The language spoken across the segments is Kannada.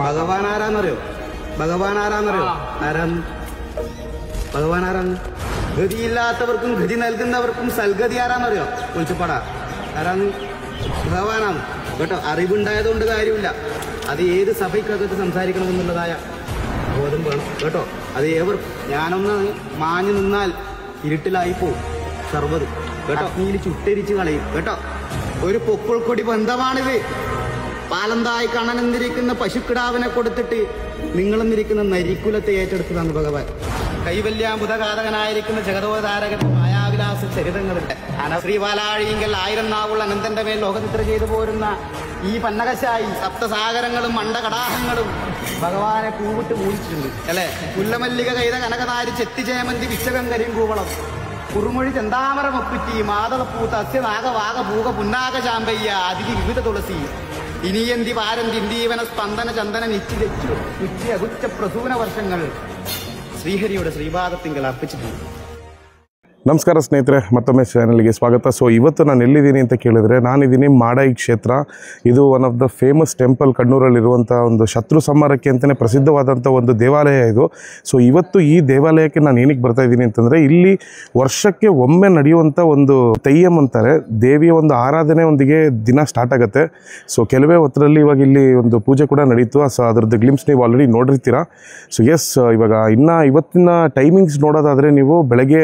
ഭഗവാൻ ആരാന്നറിയോ? ഭഗവാൻ ആരാന്നറിയോ? ഭഗവാൻ ആരാന്ന്? ഗതിയില്ലാത്തവർക്കും ഗതി നൽകുന്നവർക്കും സൽഗതി ആരാന്നറിയോ? വിളിച്ചപ്പാടാ ആരാന്ന്? ഭഗവാനാണ് കേട്ടോ. അറിവുണ്ടായതുകൊണ്ട് കാര്യമില്ല. അത് ഏത് സഭയ്ക്കകത്ത് സംസാരിക്കണമെന്നുള്ളതായ ബോധം വേണം കേട്ടോ. അത് ഞാനൊന്ന് മാഞ്ഞു നിന്നാൽ ഇരുട്ടിലായിപ്പോവും സർവ്വത് കേട്ടോ. നീല് ചുട്ടരിച്ച് കളയും കേട്ടോ. ഒരു പൊക്കിൾക്കൊടി ബന്ധമാണിത്. പാലന്തായി കണ്ണനെന്നിരിക്കുന്ന പശുക്കിടാവിനെ കൊടുത്തിട്ട് നിങ്ങളെന്നിരിക്കുന്ന നരിക്കുലത്തെ ഏറ്റെടുത്തതാണ് ഭഗവാൻ. കൈവല്യാമ്പുതഘാതകനായിരിക്കുന്ന ജഗതോധാരകന്റെ മായാവിലാസ ചരിതങ്ങളുടെ ശ്രീപാലാഴിയെങ്കിൽ 1000 നാവുള്ള അനന്തന്റെ മേൽ ലോകനിദ്ര ചെയ്തു പോരുന്ന ഈ പന്നകശായി സപ്തസാഗരങ്ങളും മണ്ഡകടാഹങ്ങളും ഭഗവാനെ പൂവിട്ട് മൂടിച്ചിട്ടുണ്ട് അല്ലെ. മുല്ലമല്ലിക കൈത കനകനാരി ചെത്തിജയമന്തി വിച്ചകം കരിങ്കൂവളം കുറുമൊഴി ചെന്താമരം ഒപ്പിറ്റി മാതളപ്പൂ തസ്യ നാഗവാഗ പൂക പുന്നാക ചാമ്പയ്യ അതിഥി വിവിധ തുളസി ഇനിയന്തി പാരന്തി ഇന്ദീവന സ്പന്ദന ചന്ദന നിശ്ചിച്ചു നിശ്ചയ അകുച്ച പ്രസൂന വർഷങ്ങൾ ಶ್ರೀಹರಿಯವರ ಶ್ರೀಪಾದತ್ತಿಂಗಲ್ ಅರ್ಪಿಸಿದ್ದೀನಿ. ನಮಸ್ಕಾರ ಸ್ನೇಹಿತರೆ, ಮತ್ತೊಮ್ಮೆ ಚಾನಲ್ಗೆ ಸ್ವಾಗತ. ಸೊ ಇವತ್ತು ನಾನು ಎಲ್ಲಿದ್ದೀನಿ ಅಂತ ಕೇಳಿದರೆ, ನಾನಿದ್ದೀನಿ ಮಾಡಾಯಿ ಕ್ಷೇತ್ರ. ಇದು one of the famous temple, ಕಣ್ಣೂರಲ್ಲಿರುವಂಥ ಒಂದು ಶತ್ರು ಸಂಹಾರಕ್ಕೆ ಅಂತಲೇ ಪ್ರಸಿದ್ಧವಾದಂಥ ಒಂದು ದೇವಾಲಯ ಇದು. ಸೊ ಇವತ್ತು ಈ ದೇವಾಲಯಕ್ಕೆ ನಾನು ಏನಕ್ಕೆ ಬರ್ತಾ ಇದ್ದೀನಿ ಅಂತಂದರೆ, ಇಲ್ಲಿ ವರ್ಷಕ್ಕೆ ಒಮ್ಮೆ ನಡೆಯುವಂಥ ಒಂದು ತೆಯ್ಯಂ ಅಂತಾರೆ, ದೇವಿಯ ಒಂದು ಆರಾಧನೆಯೊಂದಿಗೆ ದಿನ ಸ್ಟಾರ್ಟ್ ಆಗುತ್ತೆ. ಸೊ ಕೆಲವೇ ಹೊತ್ತರಲ್ಲಿ ಇವಾಗ ಇಲ್ಲಿ ಒಂದು ಪೂಜೆ ಕೂಡ ನಡೀತು. ಸೊ ಅದರದ್ದು ಗ್ಲಿಮ್ಸ್ ನೀವು ಆಲ್ರೆಡಿ ನೋಡಿರ್ತೀರ. ಸೊ ಎಸ್, ಇವಾಗ ಇವತ್ತಿನ ಟೈಮಿಂಗ್ಸ್ ನೋಡೋದಾದರೆ ನೀವು ಬೆಳಗ್ಗೆ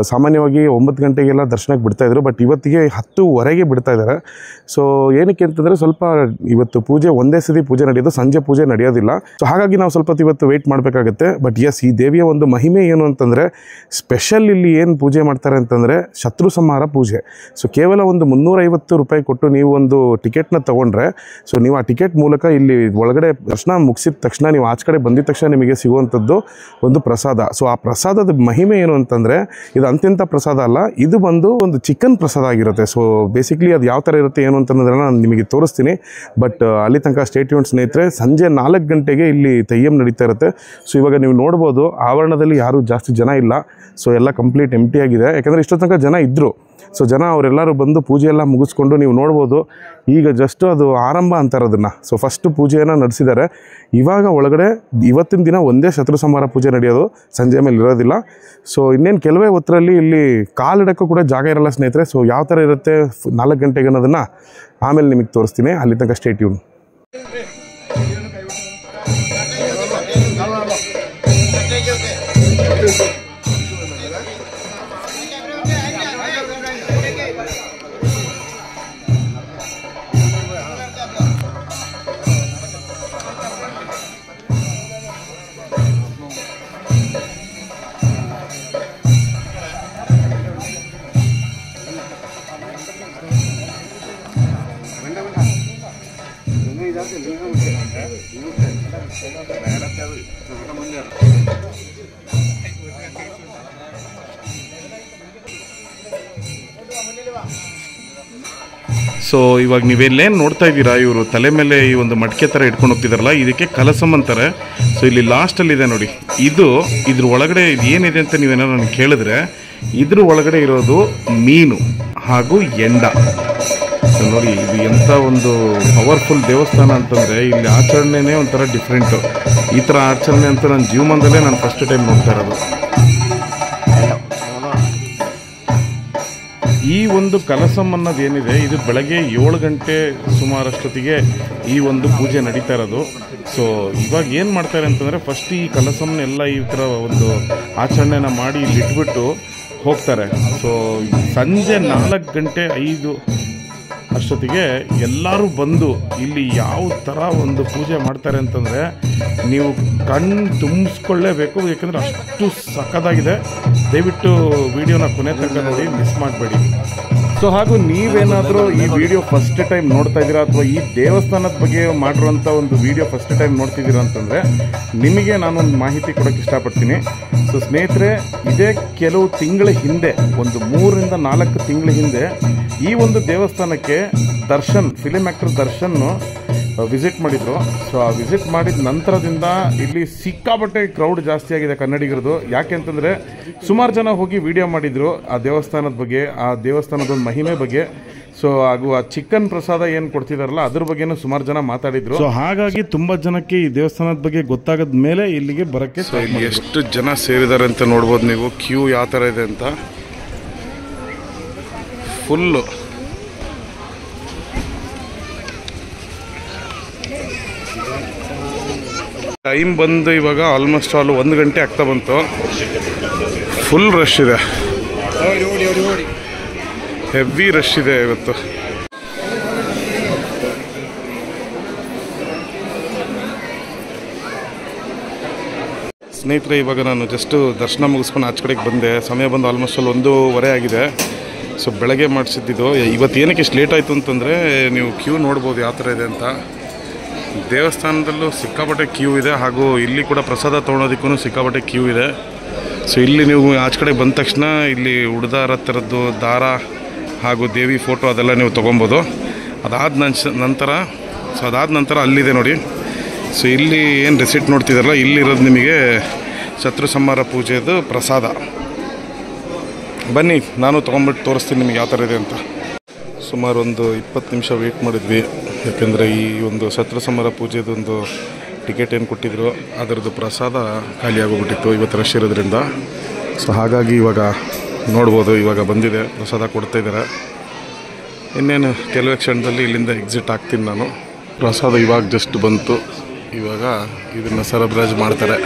ಸಾಮಾನ್ಯವಾಗಿ 9 ಗಂಟೆಗೆಲ್ಲ ದರ್ಶನಕ್ಕೆ ಬಿಡ್ತಾಯಿದ್ರು, ಬಟ್ ಇವತ್ತಿಗೆ 10:15 ಬಿಡ್ತಾ ಇದ್ದಾರೆ. ಸೊ ಏನಕ್ಕೆ ಅಂತಂದರೆ, ಸ್ವಲ್ಪ ಇವತ್ತು ಪೂಜೆ ಒಂದೇ ಸತಿ ಪೂಜೆ ನಡೆಯೋದು, ಸಂಜೆ ಪೂಜೆ ನಡೆಯೋದಿಲ್ಲ. ಸೊ ಹಾಗಾಗಿ ನಾವು ಸ್ವಲ್ಪ ಇವತ್ತು ವೆಯ್ಟ್ ಮಾಡಬೇಕಾಗುತ್ತೆ. ಬಟ್ ಎಸ್, ಈ ದೇವಿಯ ಒಂದು ಮಹಿಮೆ ಏನು ಅಂತಂದರೆ, ಸ್ಪೆಷಲ್ ಇಲ್ಲಿ ಏನು ಪೂಜೆ ಮಾಡ್ತಾರೆ ಅಂತಂದರೆ ಶತ್ರು ಸಂಹಾರ ಪೂಜೆ. ಸೊ ಕೇವಲ ಒಂದು 350 ರೂಪಾಯಿ ಕೊಟ್ಟು ನೀವು ಒಂದು ಟಿಕೆಟ್ನ ತೊಗೊಂಡ್ರೆ, ಸೊ ನೀವು ಆ ಟಿಕೆಟ್ ಮೂಲಕ ಇಲ್ಲಿ ಒಳಗಡೆ ದರ್ಶನ ಮುಗಿಸಿದ ತಕ್ಷಣ, ನೀವು ಆಚೆ ಕಡೆ ಬಂದಿದ ತಕ್ಷಣ ನಿಮಗೆ ಸಿಗುವಂಥದ್ದು ಒಂದು ಪ್ರಸಾದ. ಸೊ ಆ ಪ್ರಸಾದದ ಮಹಿಮೆ ಏನು ಅಂತಂದರೆ, ಇದು ಅಂತ್ಯಂತ ಪ್ರಸಾದ ಅಲ್ಲ, ಇದು ಬಂದು ಒಂದು ಚಿಕನ್ ಪ್ರಸಾದ ಆಗಿರುತ್ತೆ. ಸೊ ಬೇಸಿಕ್ಲಿ ಅದು ಯಾವ ಥರ ಇರುತ್ತೆ ಏನು ಅಂತಂದ್ರೆ ನಾನು ನಿಮಗೆ ತೋರಿಸ್ತೀನಿ. ಬಟ್ ಅಲ್ಲಿ ತನಕ ಸ್ಟೇ ಟ್ಯೂನ್ಡ್ ಸ್ನೇಹಿತರೆ. ಸಂಜೆ 4 ಗಂಟೆಗೆ ಇಲ್ಲಿ ತೆಯ್ಯಂ ನಡೀತಾ ಇರುತ್ತೆ. ಸೊ ಇವಾಗ ನೀವು ನೋಡ್ಬೋದು, ಆವರಣದಲ್ಲಿ ಯಾರೂ ಜಾಸ್ತಿ ಜನ ಇಲ್ಲ. ಸೊ ಎಲ್ಲ ಕಂಪ್ಲೀಟ್ ಎಂಟಿ ಆಗಿದೆ, ಯಾಕಂದರೆ ಇಷ್ಟೋ ತನಕ ಜನ ಇದ್ದರು. ಸೊ ಅವರೆಲ್ಲರೂ ಬಂದು ಪೂಜೆ ಎಲ್ಲ ಮುಗಿಸ್ಕೊಂಡು, ನೀವು ನೋಡ್ಬೋದು ಈಗ ಜಸ್ಟ್ ಅದು ಆರಂಭ ಅಂತಾರೆ ಅದನ್ನು. ಸೊ ಫಸ್ಟ್ ಪೂಜೆಯನ್ನು ನಡೆಸಿದ್ದಾರೆ. ಇವಾಗ ಒಳಗಡೆ ಇವತ್ತಿನ ದಿನ ಒಂದೇ ಶತ್ರು ಸಂಹಾರ ಪೂಜೆ ನಡೆಯೋದು, ಸಂಜೆ ಮೇಲೆ ಇರೋದಿಲ್ಲ. ಸೊ ಇನ್ನೇನು ಕೆಲವೇ ಹೊತ್ತರಲ್ಲಿ ಇಲ್ಲಿ ಕಾಲಿಡಕ್ಕೂ ಕೂಡ ಜಾಗ ಇರಲ್ಲ ಸ್ನೇಹಿತರೆ. ಸೊ ಯಾವ ಥರ ಇರುತ್ತೆ 4 ಗಂಟೆಗೆ ಅನ್ನೋದನ್ನು ಆಮೇಲೆ ನಿಮಗೆ ತೋರಿಸ್ತೀನಿ. ಅಲ್ಲಿ ತನಕ ಸ್ಟೇ ಟ್ಯೂನ್. ಸೊ ಇವಾಗ ನೀವೆಲ್ಲೇನು ನೋಡ್ತಾ ಇದ್ದೀರಾ, ಇವರು ತಲೆ ಮೇಲೆ ಈ ಒಂದು ಮಡಿಕೆ ಥರ ಇಟ್ಕೊಂಡು ಹೋಗ್ತಿದಾರಲ್ಲ, ಇದಕ್ಕೆ ಕಲಸಂ ಅಂತಾರೆ. ಸೊ ಇಲ್ಲಿ ಲಾಸ್ಟಲ್ಲಿದೆ ನೋಡಿ, ಇದ್ರ ಒಳಗಡೆ ಏನಿದೆ ಅಂತ ನೀವೇನೋ ನನಗೆ ಕೇಳಿದ್ರೆ, ಇದ್ರ ಒಳಗಡೆ ಇರೋದು ಮೀನು ಹಾಗೂ ಎಂಡ. ಸೊ ನೋಡಿ, ಇದು ಎಂಥ ಒಂದು ಪವರ್ಫುಲ್ ದೇವಸ್ಥಾನ ಅಂತಂದರೆ, ಇಲ್ಲಿ ಆಚರಣೆನೇ ಒಂಥರ ಡಿಫ್ರೆಂಟು. ಈ ಥರ ಆಚರಣೆ ಅಂತ ನನ್ನ ಜೀವನದಲ್ಲೇ ನಾನು ಫಸ್ಟ್ ಟೈಮ್ ನೋಡ್ತಾ ಇರೋದು. ಈ ಒಂದು ಕಲಸಂ ಅನ್ನೋದು ಏನಿದೆ, ಇದು ಬೆಳಗ್ಗೆ 7 ಗಂಟೆ ಸುಮಾರಷ್ಟೊತ್ತಿಗೆ ಈ ಒಂದು ಪೂಜೆ ನಡೀತಾ ಇರೋದು. ಸೊ ಇವಾಗ ಏನು ಮಾಡ್ತಾರೆ ಅಂತಂದರೆ, ಫಸ್ಟ್ ಈ ಕಲಸಂನೆಲ್ಲ ಈ ಥರ ಒಂದು ಆಚರಣೆನ ಮಾಡಿ ಇಲ್ಲಿ ಇಟ್ಬಿಟ್ಟು ಹೋಗ್ತಾರೆ. ಸೊ ಸಂಜೆ 4 ಗಂಟೆ 5 ಅಷ್ಟೊತ್ತಿಗೆ ಎಲ್ಲರೂ ಬಂದು ಇಲ್ಲಿ ಯಾವ ಥರ ಒಂದು ಪೂಜೆ ಮಾಡ್ತಾರೆ ಅಂತಂದರೆ, ನೀವು ಕಣ್ಣು ತುಂಬಿಸ್ಕೊಳ್ಳೇಬೇಕು, ಯಾಕಂದರೆ ಅಷ್ಟು ಸಕ್ಕತ್ತಾಗಿದೆ. ದಯವಿಟ್ಟು ವಿಡಿಯೋನ ಕೊನೆ ತನಕ ನೋಡಿ, ಮಿಸ್ ಮಾಡಬೇಡಿ. ಸೊ ಹಾಗೂ ನೀವೇನಾದರೂ ಈ ವಿಡಿಯೋ ಫಸ್ಟ್ ಟೈಮ್ ನೋಡ್ತಾ ಇದ್ದೀರಾ, ಅಥವಾ ಈ ದೇವಸ್ಥಾನದ ಬಗ್ಗೆ ಮಾಡಿರುವಂಥ ಒಂದು ವಿಡಿಯೋ ಫಸ್ಟ್ ಟೈಮ್ ನೋಡ್ತಿದ್ದೀರಾ ಅಂತಂದರೆ, ನಿಮಗೆ ನಾನೊಂದು ಮಾಹಿತಿ ಕೊಡೋಕ್ಕೆ ಇಷ್ಟಪಡ್ತೀನಿ. ಸೊ ಸ್ನೇಹಿತರೆ, ಇದೇ ಕೆಲವು ತಿಂಗಳ ಹಿಂದೆ, ಒಂದು 3 ರಿಂದ 4 ತಿಂಗಳ ಹಿಂದೆ ಈ ಒಂದು ದೇವಸ್ಥಾನಕ್ಕೆ Darshan, film actor Darshan visit ಮಾಡಿದ್ರು. ಸೊ ಆ ವಿಸಿಟ್ ಮಾಡಿದ ನಂತರದಿಂದ ಇಲ್ಲಿ ಸಿಕ್ಕಾಪಟ್ಟೆ ಕ್ರೌಡ್ ಜಾಸ್ತಿ ಆಗಿದೆ ಕನ್ನಡಿಗರದು. ಯಾಕೆ ಅಂತಂದರೆ, ಸುಮಾರು ಜನ ಹೋಗಿ ವಿಡಿಯೋ ಮಾಡಿದರು ಆ ದೇವಸ್ಥಾನದ ಬಗ್ಗೆ, ಆ ದೇವಸ್ಥಾನದ ಒಂದು ಮಹಿಮೆ ಬಗ್ಗೆ. ಸೊ ಹಾಗೂ ಆ ಚಿಕನ್ ಪ್ರಸಾದ ಏನು ಕೊಡ್ತಿದಾರಲ್ಲ ಅದ್ರ ಬಗ್ಗೆನೂ ಸುಮಾರು ಜನ ಮಾತಾಡಿದ್ರು. ಸೊ ಹಾಗಾಗಿ ತುಂಬ ಜನಕ್ಕೆ ಈ ದೇವಸ್ಥಾನದ ಬಗ್ಗೆ ಗೊತ್ತಾಗದ ಮೇಲೆ ಇಲ್ಲಿಗೆ ಬರೋಕ್ಕೆ. ಸೊ ಇಲ್ಲಿ ಎಷ್ಟು ಜನ ಸೇರಿದ್ದಾರೆ ಅಂತ ನೋಡ್ಬೋದು ನೀವು. ಕ್ಯೂ ಯಾವ ಥರ ಇದೆ ಅಂತ. ಫುಲ್ಲು ಟೈಮ್ ಬಂದು ಇವಾಗ ಆಲ್ಮೋಸ್ಟ್ ಆಲ್ 1 ಗಂಟೆ ಆಗ್ತಾ ಬಂತು. ಫುಲ್ ರಶ್ ಇದೆ, ಹೆವಿ ರಶ್ ಇದೆ ಇವತ್ತು. ಸ್ನೇಹಿತರೆ, ಇವಾಗ ನಾನು ಜಸ್ಟ್ ದರ್ಶನ ಮುಗಿಸ್ಕೊಂಡು ಆಚೆ ಕಡೆಗೆ ಬಂದೆ. ಸಮಯ ಬಂದು ಆಲ್ಮೋಸ್ಟ್ ಆಲ್ 1:15 ಆಗಿದೆ. ಸೊ ಬೆಳಗ್ಗೆ ಮಾಡಿಸಿದ್ದು. ಇವತ್ತು ಏನಕ್ಕೆ ಇಷ್ಟು ಲೇಟ್ ಆಯಿತು ಅಂತಂದರೆ ನೀವು ಕ್ಯೂ ನೋಡ್ಬೋದು ಯಾವ ಥರ ಇದೆ ಅಂತ. ದೇವಸ್ಥಾನದಲ್ಲೂ ಸಿಕ್ಕಾಪಟ್ಟೆ ಕ್ಯೂ ಇದೆ, ಹಾಗೂ ಇಲ್ಲಿ ಕೂಡ ಪ್ರಸಾದ ತೊಗೊಳೋದಕ್ಕೂ ಸಿಕ್ಕಾಪಟ್ಟೆ ಕ್ಯೂ ಇದೆ. ಸೊ ಇಲ್ಲಿ ನೀವು ಆಚೆ ಕಡೆ ಬಂದ ತಕ್ಷಣ ಇಲ್ಲಿ ಉಡ್ದಾರ ಥರದ್ದು ದಾರ ಹಾಗೂ ದೇವಿ ಫೋಟೋ ಅದೆಲ್ಲ ನೀವು ತೊಗೊಬೋದು. ಅದಾದ ನಂತರ ಅಲ್ಲಿದೆ ನೋಡಿ. ಸೊ ಇಲ್ಲಿ ಏನು ರೆಸಿಟ್ ನೋಡ್ತಿದ್ದಾರಲ್ಲ, ಇಲ್ಲಿರೋದು ನಿಮಗೆ ಶತ್ರು ಸಂಹಾರ ಪೂಜೆದು ಪ್ರಸಾದ. ಬನ್ನಿ, ನಾನು ತೊಗೊಂಬಿಟ್ಟು ತೋರಿಸ್ತೀನಿ ನಿಮಗೆ ಯಾವ ಥರ ಇದೆ ಅಂತ. ಸುಮಾರು ಒಂದು 20 ನಿಮಿಷ ವೆಯ್ಟ್ ಮಾಡಿದ್ವಿ. ಯಾಕೆಂದರೆ ಈ ಒಂದು ಶತ್ರು ಸಂಹಾರ ಪೂಜೆದೊಂದು ಟಿಕೆಟ್ ಏನು ಕೊಟ್ಟಿದ್ರು ಅದರದ್ದು ಪ್ರಸಾದ ಖಾಲಿಯಾಗೋಗ್ಬಿಟ್ಟಿತ್ತು ಇವತ್ತು ರಶ್ ಇರೋದ್ರಿಂದ. ಸೊ ಹಾಗಾಗಿ ಇವಾಗ ನೋಡ್ಬೋದು, ಇವಾಗ ಬಂದಿದೆ, ಪ್ರಸಾದ ಕೊಡ್ತಾಯಿದ್ದಾರೆ. ಇನ್ನೇನು ಕೆಲವೇ ಕ್ಷಣದಲ್ಲಿ ಇಲ್ಲಿಂದ ಎಕ್ಸಿಟ್ ಆಗ್ತೀನಿ ನಾನು. ಪ್ರಸಾದ ಇವಾಗ ಜಸ್ಟ್ ಬಂತು. ಇವಾಗ ಇದನ್ನು ಸರಬರಾಜು ಮಾಡ್ತಾರೆ.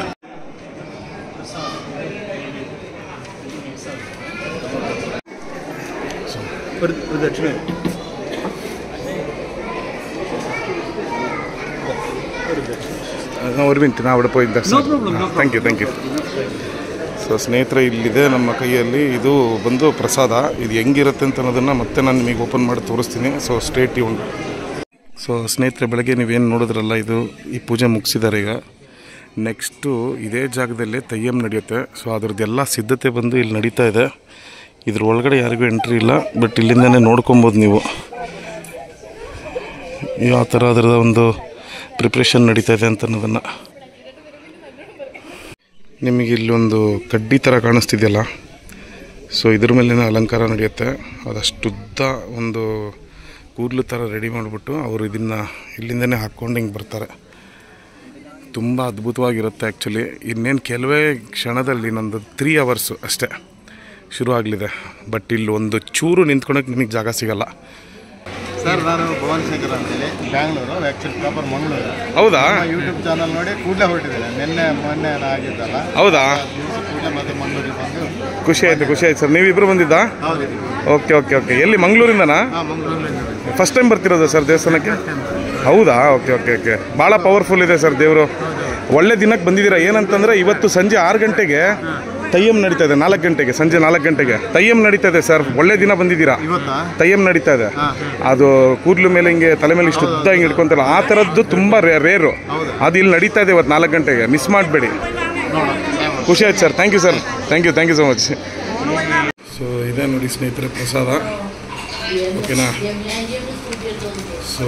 ഒരു മിനിറ്റ് ഞാൻ അവിടെ പോയി ಥ್ಯಾಂಕ್ ಯು. ಸೊ ಸ್ನೇಹಿತರೆ, ಇಲ್ಲಿದೆ ನಮ್ಮ ಕೈಯಲ್ಲಿ. ಇದು ಬಂದು ಪ್ರಸಾದ. ಇದು ಹೆಂಗಿರುತ್ತೆ ಅಂತ ಅನ್ನೋದನ್ನು ಮತ್ತೆ ನಾನು ನಿಮಗೆ ಓಪನ್ ಮಾಡಿ ತೋರಿಸ್ತೀನಿ. So stay tuned. ಸೊ ಸ್ನೇಹಿತರೆ, ಬೆಳಗ್ಗೆ ನೀವೇನು ನೋಡಿದ್ರಲ್ಲ, ಈ ಪೂಜೆ ಮುಗಿಸಿದ್ದಾರೆ. ಈಗ ನೆಕ್ಸ್ಟು ಇದೇ ಜಾಗದಲ್ಲೇ ತಯ್ಯಂ ನಡೆಯುತ್ತೆ. ಸೊ ಅದ್ರದ್ದೆಲ್ಲ ಸಿದ್ಧತೆ ಬಂದು ಇಲ್ಲಿ ನಡೀತಾ ಇದೆ. ಇದ್ರ ಒಳಗಡೆ ಯಾರಿಗೂ ಎಂಟ್ರಿ ಇಲ್ಲ, ಬಟ್ ಇಲ್ಲಿಂದನೇ ನೋಡ್ಕೊಬೋದು ನೀವು ಯಾವ ಥರ ಅದರ ಒಂದು ಪ್ರಿಪ್ರೇಷನ್ ನಡೀತಾ ಇದೆ ಅಂತ ಅನ್ನೋದನ್ನು. ನಿಮಗೆ ಇಲ್ಲೊಂದು ಕಡ್ಡಿ ಥರ ಕಾಣಿಸ್ತಿದೆಯಲ್ಲ, ಸೊ ಇದ್ರ ಮೇಲಿನ ಅಲಂಕಾರ ನಡೆಯುತ್ತೆ. ಅದಷ್ಟುದ್ದ ಒಂದು ಕೂದಲು ಥರ ರೆಡಿ ಮಾಡಿಬಿಟ್ಟು ಅವರು ಇದನ್ನು ಇಲ್ಲಿಂದನೇ ಹಾಕ್ಕೊಂಡು ಹಿಂಗೆ ಬರ್ತಾರೆ. ತುಂಬ ಅದ್ಭುತವಾಗಿರುತ್ತೆ ಆ್ಯಕ್ಚುಲಿ. ಇನ್ನೇನು ಕೆಲವೇ ಕ್ಷಣದಲ್ಲಿ ನಂದು 3 ಅವರ್ಸು ಅಷ್ಟೇ ಶುರು ಆಗಲಿದೆ. ಬಟ್ ಇಲ್ಲಿ ಒಂದು ಚೂರು ನಿಂತ್ಕೊಳಕ್ಕೆ ನಿಮಗೆ ಜಾಗ ಸಿಗಲ್ಲ. ಸರ್, ನಾನು ಭುವನ್ ಶೇಖರ್ ಅಂತೇಳಿ, ಬ್ಯಾಂಗ್ಳೂರು, ಆ್ಯಕ್ಚುಲಿ ಪ್ರಾಪರ್ ಮಂಗಳೂರು. ಹೌದಾ? ಯೂಟ್ಯೂಬ್ ಚಾನಲ್ ನೋಡಿ ಕೂಡಲೇ ಹೊರಟಿದ್ದೇನೆ. ಮೊನ್ನೆ ಆಗಿದ್ದಲ್ಲ. ಹೌದಾ? ಕೂಡಲೇ ಮತ್ತೆ ಮಂಗಳೂರಿಗೆ ಬಂದು ಖುಷಿ ಆಯ್ತು ಸರ್. ನೀವಿಬ್ಬರು ಬಂದಿದ್ದಾ? ಹೌದು. ಓಕೆ. ಎಲ್ಲಿ, ಮಂಗಳೂರಿಂದನಾ? ಮಂಗಳೂರಿನಲ್ಲಿ ಫಸ್ಟ್ ಟೈಮ್ ಬರ್ತಿರೋದು ಸರ್ ದೇವಸ್ಥಾನಕ್ಕೆ? ಹೌದಾ? ಓಕೆ. ಭಾಳ ಪವರ್ಫುಲ್ ಇದೆ ಸರ್ ದೇವರು. ಒಳ್ಳೆ ದಿನಕ್ಕೆ ಬಂದಿದ್ದೀರಾ. ಏನಂತಂದರೆ ಇವತ್ತು ಸಂಜೆ 6 ಗಂಟೆಗೆ ತಯ್ಯಂ ನಡೀತಾ ಇದೆ. 4 ಗಂಟೆಗೆ, ಸಂಜೆ 4 ಗಂಟೆಗೆ ತಯ್ಯಂ ನಡೀತಾ ಇದೆ ಸರ್. ಒಳ್ಳೆ ದಿನ ಬಂದಿದ್ದೀರಾ. ತಯ್ಯಂ ನಡೀತಾ ಇದೆ. ಅದು ಕೂದಲು ಮೇಲೆ ಹಿಂಗೆ ತಲೆ ಮೇಲೆ ಇಷ್ಟು ಉದ್ದ ಹಿಂಗೆ ಇಟ್ಕೊಂತಲ್ಲ, ಆ ಥರದ್ದು ತುಂಬ ರೇರು. ಅದು ಇಲ್ಲಿ ನಡೀತಾ ಇದೆ ಇವತ್ತು 4 ಗಂಟೆಗೆ. ಮಿಸ್ ಮಾಡಬೇಡಿ. ಖುಷಿ ಆಯ್ತು sir. Thank you sir. Thank you so much. So ಇದೇ ನೋಡಿ ಸ್ನೇಹಿತರೆ ಪ್ರಸಾದ. ಓಕೆನಾ? ಸೊ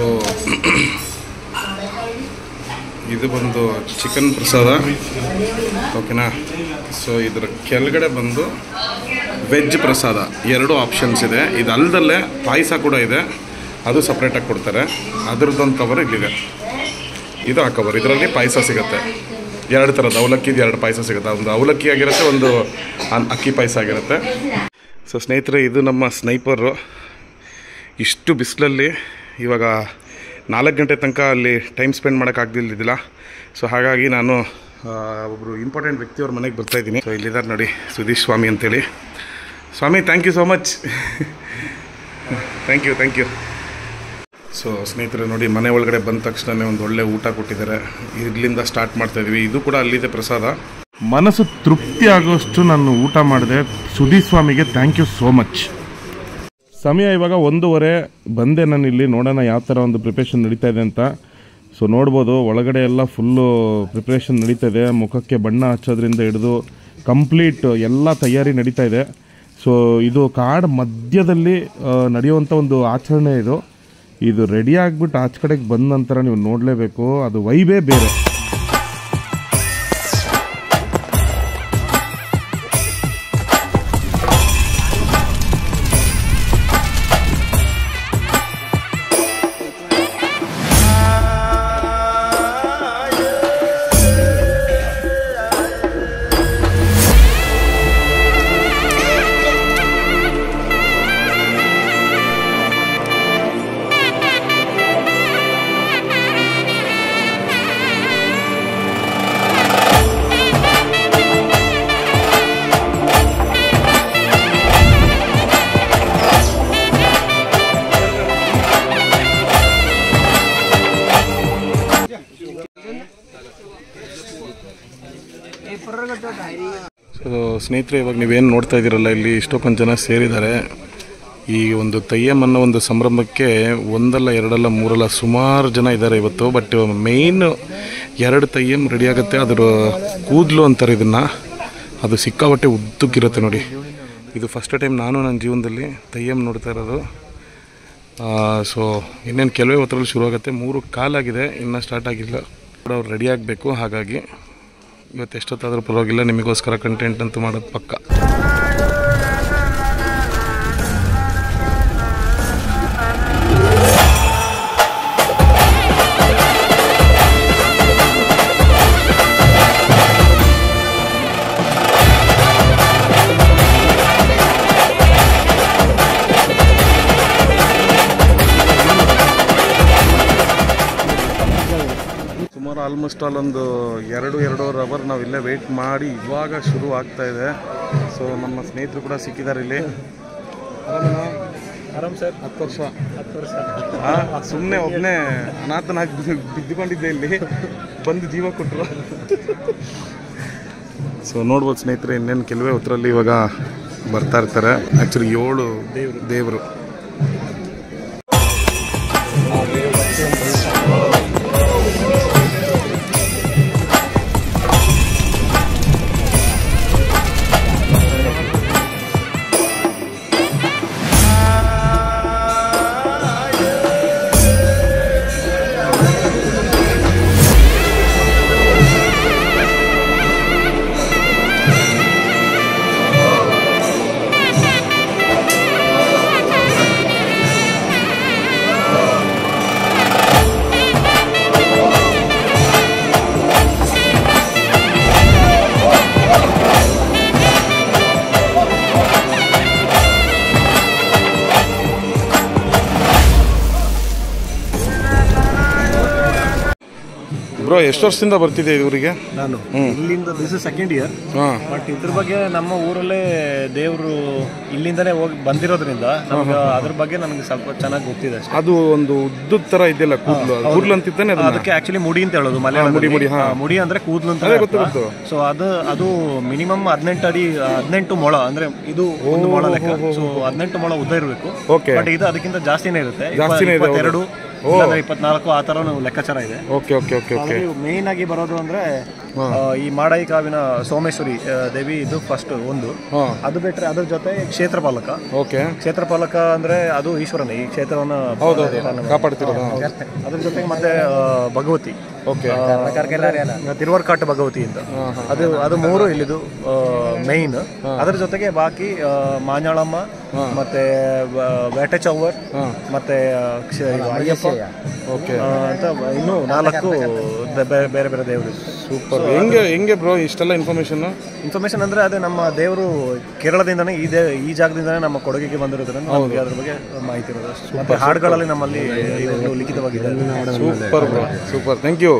ಇದು ಬಂದು ಚಿಕನ್ ಪ್ರಸಾದ. ಓಕೆನಾ? ಸೊ ಇದರ ಕೆಳಗಡೆ ಬಂದು ವೆಜ್ ಪ್ರಸಾದ. 2 ಆಪ್ಷನ್ಸ್ ಇದೆ. ಇದು ಅಲ್ಲದಲ್ಲೇ ಪಾಯಸ ಕೂಡ ಇದೆ, ಅದು ಸಪ್ರೇಟಾಗಿ ಕೊಡ್ತಾರೆ. ಅದರದ್ದೊಂದು ಕವರ್ ಇಲ್ಲಿದೆ. ಇದು ಆ ಕವರ್. ಇದರಲ್ಲಿ ಪಾಯಸ ಸಿಗುತ್ತೆ. 2 ಥರದ ಅವಲಕ್ಕಿದು 2 ಪಾಯಸ ಸಿಗುತ್ತೆ. ಒಂದು ಅವಲಕ್ಕಿ ಆಗಿರುತ್ತೆ, ಒಂದು ಅಕ್ಕಿ ಪಾಯಸ ಆಗಿರುತ್ತೆ. ಸೊ ಸ್ನೇಹಿತರೆ, ಇದು ನಮ್ಮ ಸ್ನೈಪರು. ಇಷ್ಟು ಬಿಸಿಲಲ್ಲಿ ಇವಾಗ 4 ಗಂಟೆ ತನಕ ಅಲ್ಲಿ ಟೈಮ್ ಸ್ಪೆಂಡ್ ಮಾಡೋಕ್ಕಾಗ್ದಿಲ್ಲ. ಸೊ ಹಾಗಾಗಿ ನಾನು ಒಬ್ಬರು ಇಂಪಾರ್ಟೆಂಟ್ ವ್ಯಕ್ತಿಯವ್ರ ಮನೆಗೆ ಬರ್ತಾಯಿದ್ದೀನಿ. ಸೊ ಇಲ್ಲಿದ್ದಾರೆ ನೋಡಿ, ಸುಧೀಶ್ ಸ್ವಾಮಿ ಅಂತೇಳಿ. Swami, thank you so much. Thank you. So ಸ್ನೇಹಿತರೆ ನೋಡಿ, ಮನೆ ಒಳಗಡೆ ಬಂದ ತಕ್ಷಣ ಒಂದು ಒಳ್ಳೆ ಊಟ ಕೊಟ್ಟಿದ್ದಾರೆ. ಇಲ್ಲಿಂದ ಸ್ಟಾರ್ಟ್ ಮಾಡ್ತಾಯಿದ್ವಿ. ಇದು ಕೂಡ ಅಲ್ಲಿದೆ ಪ್ರಸಾದ. ಮನಸ್ಸು ತೃಪ್ತಿ ಆಗೋಷ್ಟು ನಾನು ಊಟ ಮಾಡಿದೆ. ಸುಧೀಶ್ ಸ್ವಾಮಿಗೆ ಥ್ಯಾಂಕ್ ಯು ಸೋ ಮಚ್. ಸಮಯ ಇವಾಗ 1:15 ಬಂದೆ ನಾನು ಇಲ್ಲಿ. ನೋಡೋಣ ಯಾವ ಥರ ಒಂದು ಪ್ರಿಪ್ರೇಷನ್ ನಡೀತಾ ಇದೆ ಅಂತ. ಸೊ ನೋಡ್ಬೋದು, ಒಳಗಡೆ ಎಲ್ಲ ಫುಲ್ಲು ಪ್ರಿಪ್ರೇಷನ್ ನಡೀತಾ ಇದೆ. ಮುಖಕ್ಕೆ ಬಣ್ಣ ಹಚ್ಚೋದ್ರಿಂದ ಹಿಡಿದು ಕಂಪ್ಲೀಟ್ ಎಲ್ಲ ತಯಾರಿ ನಡೀತಾ ಇದೆ. ಸೊ ಇದು ಕಾಡು ಮಧ್ಯದಲ್ಲಿ ನಡೆಯುವಂಥ ಒಂದು ಆಚರಣೆ. ಇದು ರೆಡಿ ಆಗಿಬಿಟ್ಟು ಆಚೆ ಕಡೆಗೆ ಬಂದ ನಂತರ ನೀವು ನೋಡಲೇಬೇಕು, ಅದು ವೈಬೇ ಬೇರೆ. ಸೊ ಸ್ನೇಹಿತರೆ, ಇವಾಗ ನೀವೇನು ನೋಡ್ತಾ ಇದ್ದೀರಲ್ಲ, ಇಲ್ಲಿ ಇಷ್ಟೊಂದು ಜನ ಸೇರಿದ್ದಾರೆ. ಈ ಒಂದು ತಯ್ಯಂ ಅನ್ನೋ ಒಂದು ಸಂಭ್ರಮಕ್ಕೆ ಒಂದಲ್ಲ ಎರಡಲ್ಲ ಮೂರಲ್ಲ ಸುಮಾರು ಜನ ಇದ್ದಾರೆ ಇವತ್ತು. ಬಟ್ ಮೇಯ್ನ್ 2 ತಯ್ಯಂ ರೆಡಿ ಆಗುತ್ತೆ. ಅದರ ಕೂದಲು ಅಂತಾರೆ ಇದನ್ನು, ಅದು ಸಿಕ್ಕಾಬಟ್ಟೆ ಉದ್ದಕ್ಕಿರುತ್ತೆ ನೋಡಿ. ಇದು ಫಸ್ಟ್ ಟೈಮ್ ನಾನು ನನ್ನ ಜೀವನದಲ್ಲಿ ತಯ್ಯಂ ನೋಡ್ತಾ ಇರೋದು. ಸೊ ಇನ್ನೇನು ಕೆಲವೇ ಹೊತ್ತರಲ್ಲಿ ಶುರುವಾಗುತ್ತೆ. 3 ಕಾಲಾಗಿದೆ, ಇನ್ನೂ ಸ್ಟಾರ್ಟ್ ಆಗಿಲ್ಲ. ಅವ್ರು ರೆಡಿ ಆಗಬೇಕು. ಹಾಗಾಗಿ ಇವತ್ತು ಎಷ್ಟೊತ್ತಾದರೂ ಪರವಾಗಿಲ್ಲ, ನಿಮಗೋಸ್ಕರ ಕಂಟೆಂಟ್ ಅಂತೂ ಮಾಡೋದು ಪಕ್ಕ. ಸುಮಾರು ಆಲ್ಮೋಸ್ಟ್ ಅಲ್ಲೊಂದು 2-2.5 ಅವರ್ ನಾವು ಇಲ್ಲೇ ವೆಯ್ಟ್ ಮಾಡಿ ಇವಾಗ ಶುರು ಆಗ್ತಾ ಇದೆ. ಸೊ ನಮ್ಮ ಸ್ನೇಹಿತರು ಕೂಡ ಸಿಕ್ಕಿದ್ದಾರೆ ಇಲ್ಲಿ. ಆರಾಮ್ ಸರ್. 10 ವರ್ಷ ಸುಮ್ಮನೆ ಒಬ್ಬನೇ ಅನಾಥನಾಗಿ ಬಿದ್ದುಕೊಂಡಿದ್ದೆ, ಇಲ್ಲಿ ಬಂದು ಜೀವ ಕೊಟ್ಟರು. ಸೊ ನೋಡ್ಬೋದು ಸ್ನೇಹಿತರೆ, ಇನ್ನೇನು ಕೆಲವೇ ಹೊತ್ತರಲ್ಲಿ ಇವಾಗ ಬರ್ತಾ ಇರ್ತಾರೆ. ಆ್ಯಕ್ಚುಲಿ 7 ದೇವರು. ಬ್ರೋ, ಎಷ್ಟು ವರ್ಷದಿಂದ ಬರ್ತಿದೆ ಇವರಿಗೆ? ನಾನು ಇಲ್ಲಿಂದ this is second year. But ಇದ್ರ ಬಗ್ಗೆ ನಮ್ಮ ಊರಲ್ಲೇ ದೇವರು ಇಲ್ಲಿಂದನೇ ಹೋಗಿ ಬಂದಿರೋದ್ರಿಂದ ನಮ್ಗೆ ಅದ್ರ ಬಗ್ಗೆ ನನಗೆ ಸ್ವಲ್ಪ ಚೆನ್ನಾಗಿ ಗೊತ್ತಿದೆ. ಅದು ಒಂದು ಉದ್ದದ ತರ ಇದೆಯಲ್ಲ, ಕೂದಲು ಅಂತಿದ್ದಾನೆ. ಅದಕ್ಕೆ ಆಕ್ಚುಲಿ ಮುಡಿ ಅಂತ ಹೇಳೋದು ಮಲಯಾಳದಲ್ಲಿ. ಮುಡಿ ಅಂದ್ರೆ ಕೂದಲು ಅಂತ. ಸೊ ಅದು ಮಿನಿಮಮ್ 18 ಮೊಳ, ಅಂದ್ರೆ ಇದು 1 ಮೊಳ ಲೆಕ್ಕ. ಸೊ 18 ಮೊಳ ಉದ್ದ ಇರಬೇಕು. ಬಟ್ ಇದು ಅದಕ್ಕಿಂತ ಜಾಸ್ತಿನೇ ಇರುತ್ತೆ. 22 24 ಆ ತರ ಲೆಕ್ಕಾಚಾರ ಇದೆ. ಮೇನ್ ಆಗಿ ಬರೋದು ಅಂದ್ರೆ ಈ ಮಾಡಾಯಿ ಕಾವಿನ ಸೋಮೇಶ್ವರಿ ದೇವಿ, ಇದು ಫಸ್ಟ್ ಒಂದು. ಅದು ಬಿಟ್ರೆ ಅದ್ರ ಜೊತೆ ಕ್ಷೇತ್ರಪಾಲಕ. ಕ್ಷೇತ್ರಪಾಲಕ ಅಂದ್ರೆ ಅದು ಈಶ್ವರನೇ ಈ ಕ್ಷೇತ್ರವನ್ನ ಕಾಪಾಡ್ತಿರೋದು. ಅದ್ರ ಜೊತೆಗೆ ಮತ್ತೆ ಭಗವತಿ, ತಿರುವರ್ಕಾಟ್ ಭಗವತಿ ಅಂತ, ಅದು 3 ಇಲ್ಲಿದು ಮೈನ್. ಅದ್ರ ಜೊತೆಗೆ ಬಾಕಿ ಮಾಂಜಾಳಮ್ಮ, ಮತ್ತೆ ಬೇಟೆ ಚೌವರ್, ಮತ್ತೆ ಅಯ್ಯಪ್ಪ ಅಂತ ಇನ್ನೂ 4 ಬೇರೆ ಬೇರೆ ದೇವರು. ಸೂಪರ್. ಹೆಂಗೆ ಬ್ರೋ ಇಷ್ಟೆಲ್ಲ ಇನ್ಫಾರ್ಮೇಶನ್ ಅಂದ್ರೆ ಅದೇ ನಮ್ಮ ದೇವರು ಕೇರಳದಿಂದನೇ ಈ ಜಾಗದಿಂದನೇ ನಮ್ಮ ಕೊಡಗಿಗೆ ಬಂದಿರೋದ್ರಿಂದ ನಮಗೆ ಅದ್ರ ಬಗ್ಗೆ ಮಾಹಿತಿ ಇರೋದು. ಮತ್ತೆ ಹಾಡುಗಳಲ್ಲಿ ನಮ್ಮಲ್ಲಿ ಲಿಖಿತವಾಗಿದೆ. Super bro, super, thank you.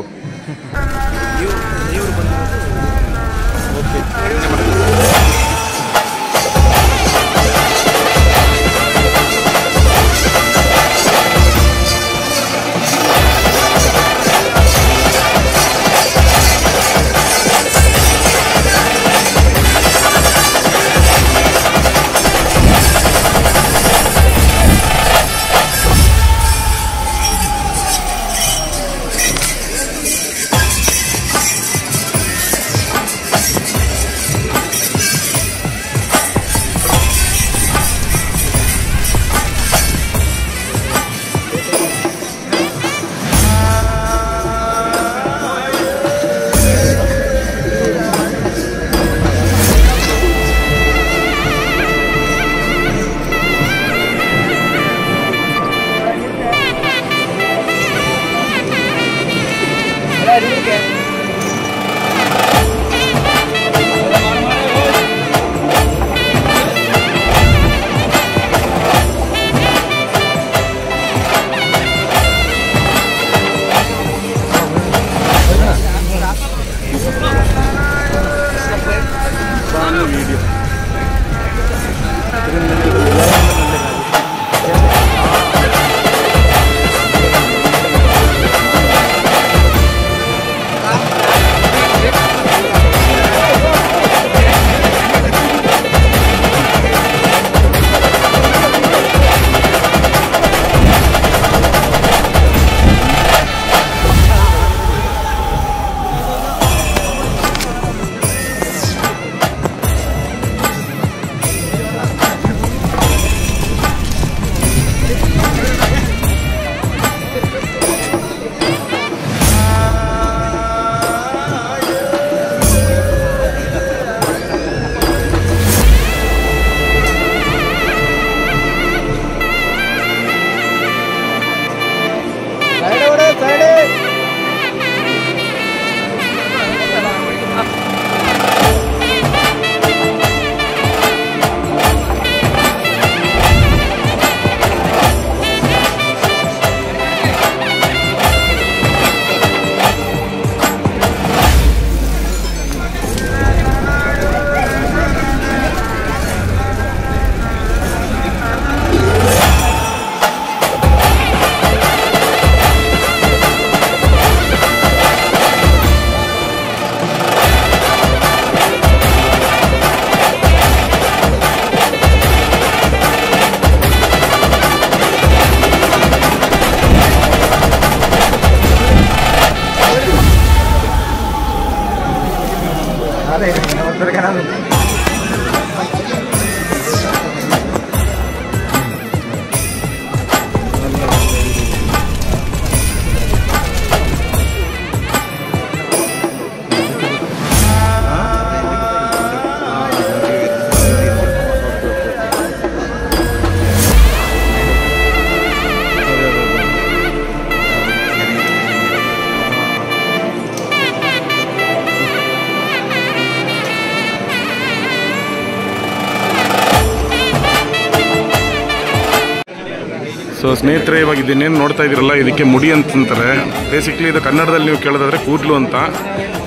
So ಸ್ನೇಹಿತರೆ, ಇವಾಗ ಇದನ್ನೇನು ನೋಡ್ತಾ ಇದ್ದೀರಲ್ಲ, ಇದಕ್ಕೆ ಮುಡಿ ಅಂತಂತಾರೆ. ಬೇಸಿಕ್ಲಿ ಇದು ಕನ್ನಡದಲ್ಲಿ ನೀವು ಕೇಳೋದಾದರೆ ಕೂದಲು ಅಂತ.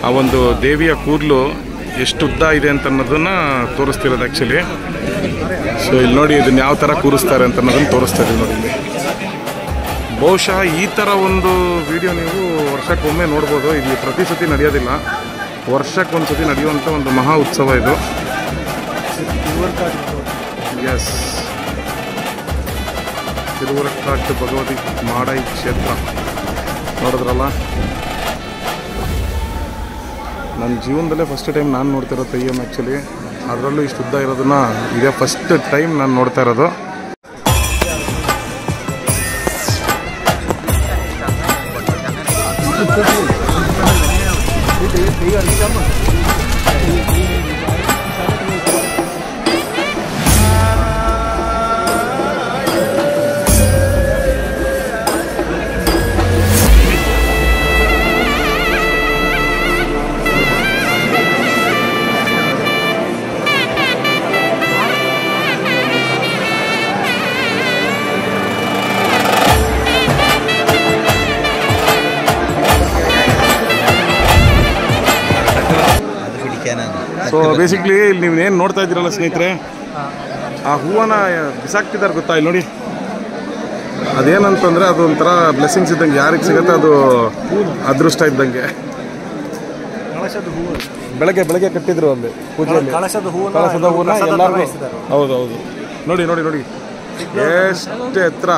ಆ ಒಂದು ದೇವಿಯ ಕೂದಲು ಎಷ್ಟು ಉದ್ದ ಇದೆ ಅಂತ ಅನ್ನೋದನ್ನು ತೋರಿಸ್ತಿರೋದು ಆ್ಯಕ್ಚುಲಿ. ಸೊ ಇಲ್ಲಿ ನೋಡಿ ಇದನ್ನು ಯಾವ ಥರ ಕೂರಿಸ್ತಾರೆ ಅಂತ ಅನ್ನೋದನ್ನು ತೋರಿಸ್ತಾ ಇದ್ದೀವಿ ನೋಡಿ ಇಲ್ಲಿ. ಬಹುಶಃ ಈ ಥರ ಒಂದು ವಿಡಿಯೋ ನೀವು ವರ್ಷಕ್ಕೊಮ್ಮೆ ನೋಡ್ಬೋದು. ಇಲ್ಲಿ ಪ್ರತಿ ಸತಿ ನಡೆಯೋದಿಲ್ಲ, ವರ್ಷಕ್ಕೊಂದು ಸತಿ ನಡೆಯುವಂಥ ಒಂದು ಮಹಾ ಉತ್ಸವ ಇದು. ಎಸ್, ತಿರುವರಕಾಟ್ ಭಗವತಿ ಮಾಡಾಯಿ ಕ್ಷೇತ್ರ ನೋಡಿದ್ರಲ್ಲ. ನನ್ನ ಜೀವನದಲ್ಲೇ ಫಸ್ಟ್ ಟೈಮ್ ನಾನು ನೋಡ್ತಿರೋ ತೆಯ್ಯಂ ಆ್ಯಕ್ಚುಲಿ. ಅದರಲ್ಲೂ ಇಷ್ಟು ಉದ್ದ ಇರೋದನ್ನ ಇದೇ ಫಸ್ಟ್ ಟೈಮ್ ನಾನು ನೋಡ್ತಾ ಇರೋದು. ಸೊ ಬೇಸಿಕ್ಲಿ ಇಲ್ಲಿ ನೀವೇನು ನೋಡ್ತಾ ಇದ್ದೀರಲ್ಲ ಸ್ನೇಹಿತರೆ, ಆ ಹೂವನ್ನ ಬಿಸಾಕ್ತಿದ್ದಾರೆ ಗೊತ್ತಾ ಇಲ್ಲಿ ನೋಡಿ. ಅದೇನಂತಂದರೆ ಅದು ಒಂಥರ ಬ್ಲೆಸ್ಸಿಂಗ್ಸ್ ಇದ್ದಂಗೆ, ಯಾರಿಗೆ ಸಿಗುತ್ತೆ ಅದು ಅದೃಷ್ಟ ಇದ್ದಂಗೆ. ಬೆಳಗ್ಗೆ ಕಟ್ಟಿದ್ರು ಅಲ್ಲಿ ಪೂಜೆಯಲ್ಲಿ ಕಳಸದ ಹೂವನ್ನ ಎಲ್ಲರಿಗೂ. ಹೌದೌದು, ನೋಡಿ ನೋಡಿ ನೋಡಿ ಎಷ್ಟು ಎತ್ತರ.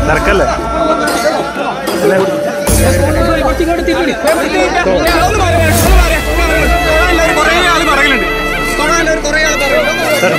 നടക്കല്ലേ സർ